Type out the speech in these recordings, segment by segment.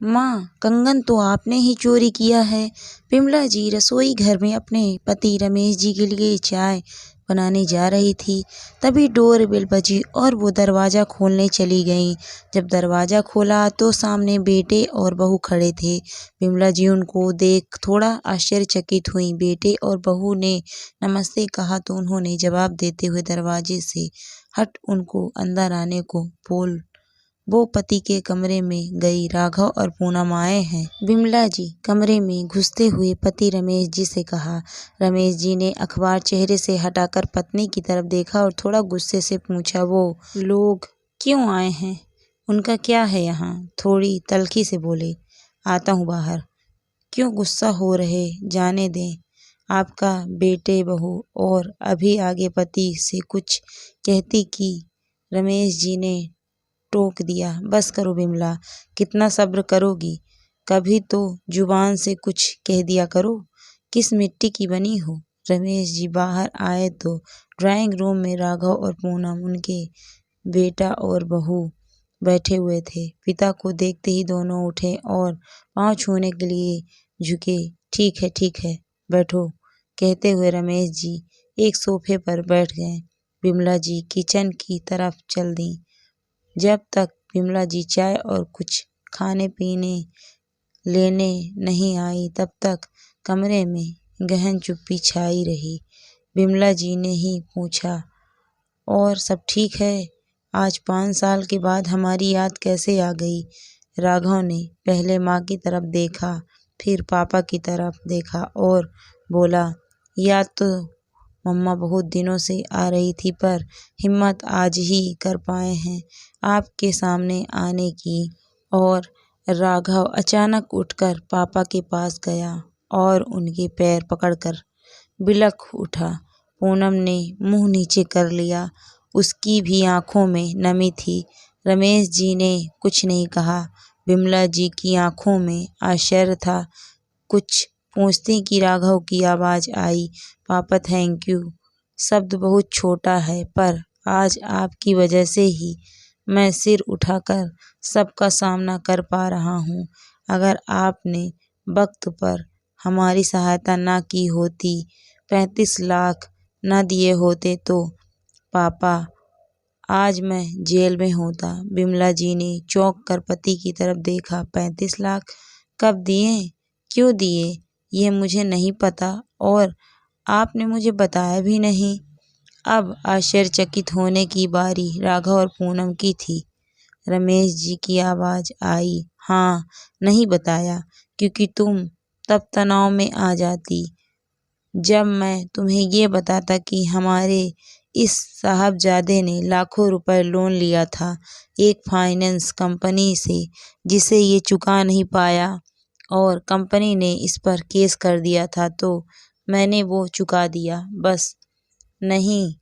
माँ, कंगन तो आपने ही चोरी किया है। विमला जी रसोई घर में अपने पति रमेश जी के लिए चाय बनाने जा रही थी। तभी डोरबेल बजी और वो दरवाज़ा खोलने चली गईं। जब दरवाज़ा खोला तो सामने बेटे और बहू खड़े थे। विमला जी उनको देख थोड़ा आश्चर्यचकित हुईं। बेटे और बहू ने नमस्ते कहा तो उन्होंने जवाब देते हुए दरवाजे से हट उनको अंदर आने को बोल। वो पति के कमरे में गई। राघव और पूनम आए हैं। विमला जी कमरे में घुसते हुए पति रमेश जी से कहा। रमेश जी ने अखबार चेहरे से हटाकर पत्नी की तरफ देखा और थोड़ा गुस्से से पूछा, वो लोग क्यों आए हैं? उनका क्या है यहाँ? थोड़ी तल्खी से बोले, आता हूँ बाहर। क्यों गुस्सा हो रहे? जाने दें। आपका बेटे बहू और अभी आगे पति से कुछ कहती कि रमेश जी ने टोक दिया। बस करो विमला, कितना सब्र करोगी? कभी तो जुबान से कुछ कह दिया करो। किस मिट्टी की बनी हो? रमेश जी बाहर आए तो ड्राइंग रूम में राघव और पूनम उनके बेटा और बहू बैठे हुए थे। पिता को देखते ही दोनों उठे और पांव छूने के लिए झुके। ठीक है, बैठो, कहते हुए रमेश जी एक सोफे पर बैठ गए। विमला जी किचन की तरफ चल दी। जब तक विमला जी चाय और कुछ खाने पीने लेने नहीं आई तब तक कमरे में गहन चुप्पी छाई रही। विमला जी ने ही पूछा, और सब ठीक है? आज 5 साल के बाद हमारी याद कैसे आ गई? राघव ने पहले माँ की तरफ देखा, फिर पापा की तरफ देखा और बोला, याद तो मम्मा बहुत दिनों से आ रही थी पर हिम्मत आज ही कर पाए हैं आपके सामने आने की। और राघव अचानक उठकर पापा के पास गया और उनके पैर पकड़कर बिलख उठा। पूनम ने मुंह नीचे कर लिया। उसकी भी आंखों में नमी थी। रमेश जी ने कुछ नहीं कहा। विमला जी की आंखों में आश्चर्य था। कुछ पूछते कि राघव की आवाज़ आई, पापा थैंक यू। शब्द बहुत छोटा है पर आज आपकी वजह से ही मैं सिर उठाकर सबका सामना कर पा रहा हूँ। अगर आपने वक्त पर हमारी सहायता ना की होती, 35 लाख ना दिए होते तो पापा आज मैं जेल में होता। विमला जी ने चौंक कर पति की तरफ देखा। 35 लाख? कब दिए? क्यों दिए? ये मुझे नहीं पता और आपने मुझे बताया भी नहीं। अब आश्चर्यचकित होने की बारी राघव और पूनम की थी। रमेश जी की आवाज़ आई, हाँ, नहीं बताया क्योंकि तुम तब तनाव में आ जाती जब मैं तुम्हें ये बताता कि हमारे इस साहबजादे ने लाखों रुपए लोन लिया था एक फाइनेंस कंपनी से, जिसे ये चुका नहीं पाया और कंपनी ने इस पर केस कर दिया था, तो मैंने वो चुका दिया। बस नहीं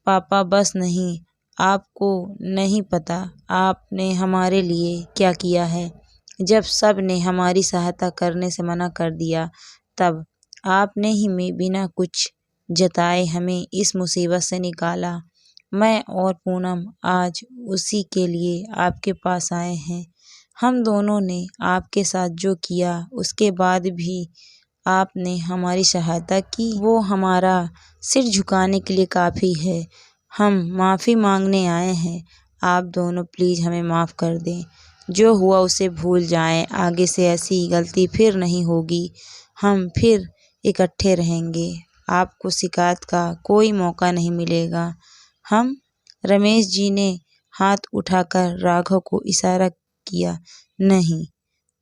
पापा, बस नहीं। आपको नहीं पता आपने हमारे लिए क्या किया है। जब सब ने हमारी सहायता करने से मना कर दिया तब आपने ही में बिना कुछ जताए हमें इस मुसीबत से निकाला। मैं और पूनम आज उसी के लिए आपके पास आए हैं। हम दोनों ने आपके साथ जो किया उसके बाद भी आपने हमारी सहायता की, वो हमारा सिर झुकाने के लिए काफ़ी है। हम माफ़ी मांगने आए हैं। आप दोनों प्लीज़ हमें माफ़ कर दें। जो हुआ उसे भूल जाएं। आगे से ऐसी गलती फिर नहीं होगी। हम फिर इकट्ठे रहेंगे। आपको शिकायत का कोई मौका नहीं मिलेगा। हम रमेश जी ने हाथ उठाकर राघव को इशारा किया। नहीं,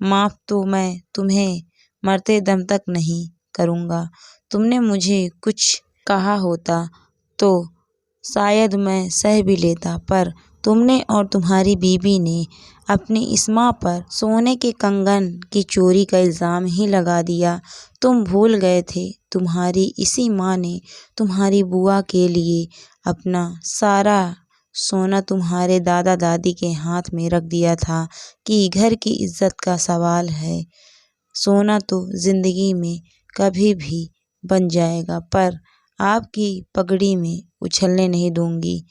माफ़ तो मैं तुम्हें मरते दम तक नहीं करूँगा। तुमने मुझे कुछ कहा होता तो शायद मैं सह भी लेता, पर तुमने और तुम्हारी बीवी ने अपनी इस माँ पर सोने के कंगन की चोरी का इल्ज़ाम ही लगा दिया। तुम भूल गए थे तुम्हारी इसी माँ ने तुम्हारी बुआ के लिए अपना सारा सोना तुम्हारे दादा दादी के हाथ में रख दिया था कि घर की इज्जत का सवाल है। सोना तो जिंदगी में कभी भी बन जाएगा पर आपकी पगड़ी में उछलने नहीं दूंगी।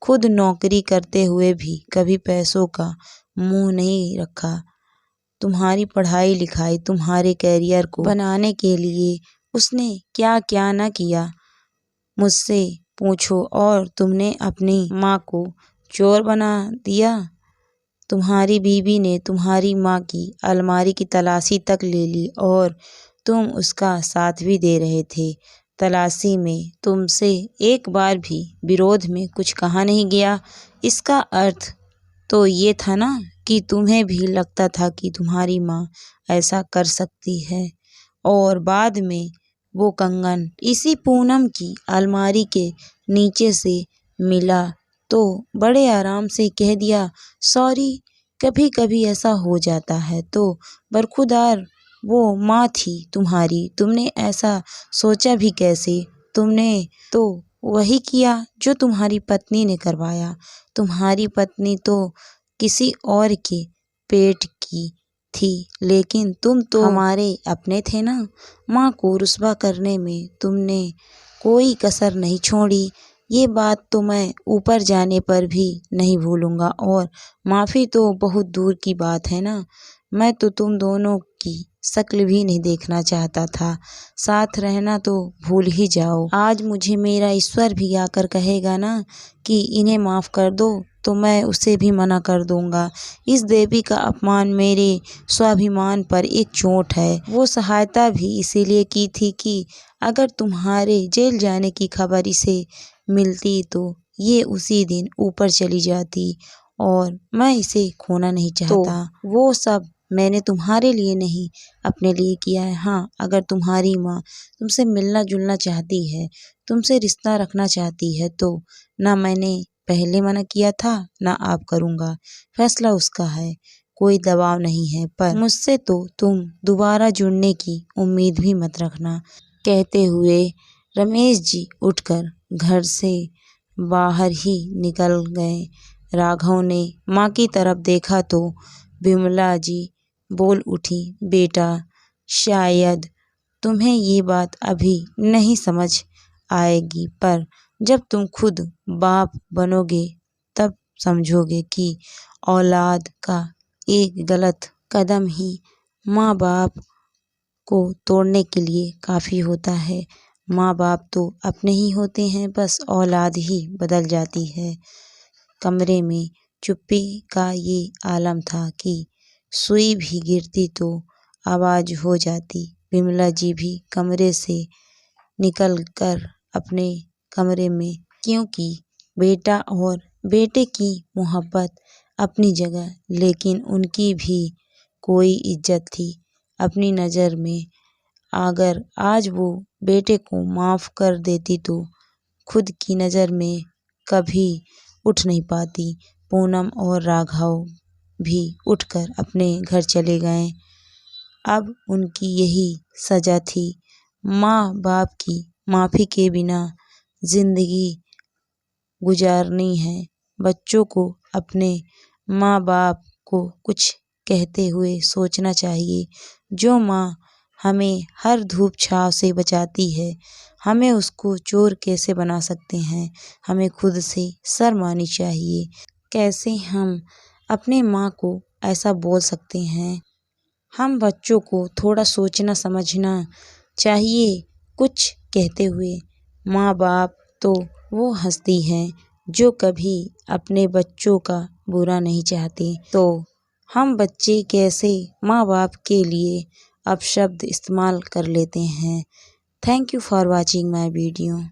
खुद नौकरी करते हुए भी कभी पैसों का मुंह नहीं रखा। तुम्हारी पढ़ाई लिखाई, तुम्हारे करियर को बनाने के लिए उसने क्या क्या न किया, मुझसे पूछो। और तुमने अपनी माँ को चोर बना दिया। तुम्हारी बीवी ने तुम्हारी माँ की अलमारी की तलाशी तक ले ली और तुम उसका साथ भी दे रहे थे। तलाशी में तुमसे एक बार भी विरोध में कुछ कहा नहीं गया। इसका अर्थ तो ये था ना कि तुम्हें भी लगता था कि तुम्हारी माँ ऐसा कर सकती है। और बाद में वो कंगन इसी पूनम की अलमारी के नीचे से मिला तो बड़े आराम से कह दिया, सॉरी, कभी कभी ऐसा हो जाता है। तो बरखुरदार वो माँ थी तुम्हारी, तुमने ऐसा सोचा भी कैसे? तुमने तो वही किया जो तुम्हारी पत्नी ने करवाया। तुम्हारी पत्नी तो किसी और के पेट की थी, लेकिन तुम तो हमारे अपने थे ना। माँ को रुस्वा करने में तुमने कोई कसर नहीं छोड़ी। ये बात तो मैं ऊपर जाने पर भी नहीं भूलूंगा। और माफ़ी तो बहुत दूर की बात है ना, मैं तो तुम दोनों की शक्ल भी नहीं देखना चाहता था। साथ रहना तो भूल ही जाओ। आज मुझे मेरा ईश्वर भी आकर कहेगा ना कि इन्हें माफ़ कर दो, तो मैं उसे भी मना कर दूंगा। इस देवी का अपमान मेरे स्वाभिमान पर एक चोट है। वो सहायता भी इसीलिए की थी कि अगर तुम्हारे जेल जाने की खबर इसे मिलती तो ये उसी दिन ऊपर चली जाती, और मैं इसे खोना नहीं चाहता। तो वो सब मैंने तुम्हारे लिए नहीं, अपने लिए किया है। हाँ, अगर तुम्हारी माँ तुमसे मिलना जुलना चाहती है, तुमसे रिश्ता रखना चाहती है, तो ना मैंने पहले मना किया था ना अब करूँगा। फैसला उसका है, कोई दबाव नहीं है। पर मुझसे तो तुम दोबारा जुड़ने की उम्मीद भी मत रखना। कहते हुए रमेश जी उठकर घर से बाहर ही निकल गए। राघव ने माँ की तरफ देखा तो विमला जी बोल उठी, बेटा, शायद तुम्हें ये बात अभी नहीं समझ आएगी, पर जब तुम खुद बाप बनोगे तब समझोगे कि औलाद का एक गलत कदम ही माँ बाप को तोड़ने के लिए काफ़ी होता है। माँ बाप तो अपने ही होते हैं, बस औलाद ही बदल जाती है। कमरे में चुप्पी का ये आलम था कि सुई भी गिरती तो आवाज़ हो जाती। विमला जी भी कमरे से निकल कर अपने कमरे में, क्योंकि बेटा और बेटे की मोहब्बत अपनी जगह, लेकिन उनकी भी कोई इज्जत थी अपनी नज़र में। अगर आज वो बेटे को माफ़ कर देती तो खुद की नज़र में कभी उठ नहीं पाती। पूनम और राघव भी उठकर अपने घर चले गए। अब उनकी यही सज़ा थी, माँ बाप की माफ़ी के बिना ज़िंदगी गुजारनी है। बच्चों को अपने माँ बाप को कुछ कहते हुए सोचना चाहिए। जो माँ हमें हर धूप छाँव से बचाती है, हमें उसको चोर कैसे बना सकते हैं? हमें खुद से शर्म आनी चाहिए। कैसे हम अपने माँ को ऐसा बोल सकते हैं? हम बच्चों को थोड़ा सोचना समझना चाहिए कुछ कहते हुए। माँ बाप तो वो हस्ती हैं जो कभी अपने बच्चों का बुरा नहीं चाहते, तो हम बच्चे कैसे माँ बाप के लिए अपशब्द इस्तेमाल कर लेते हैं। Thank you for watching my video.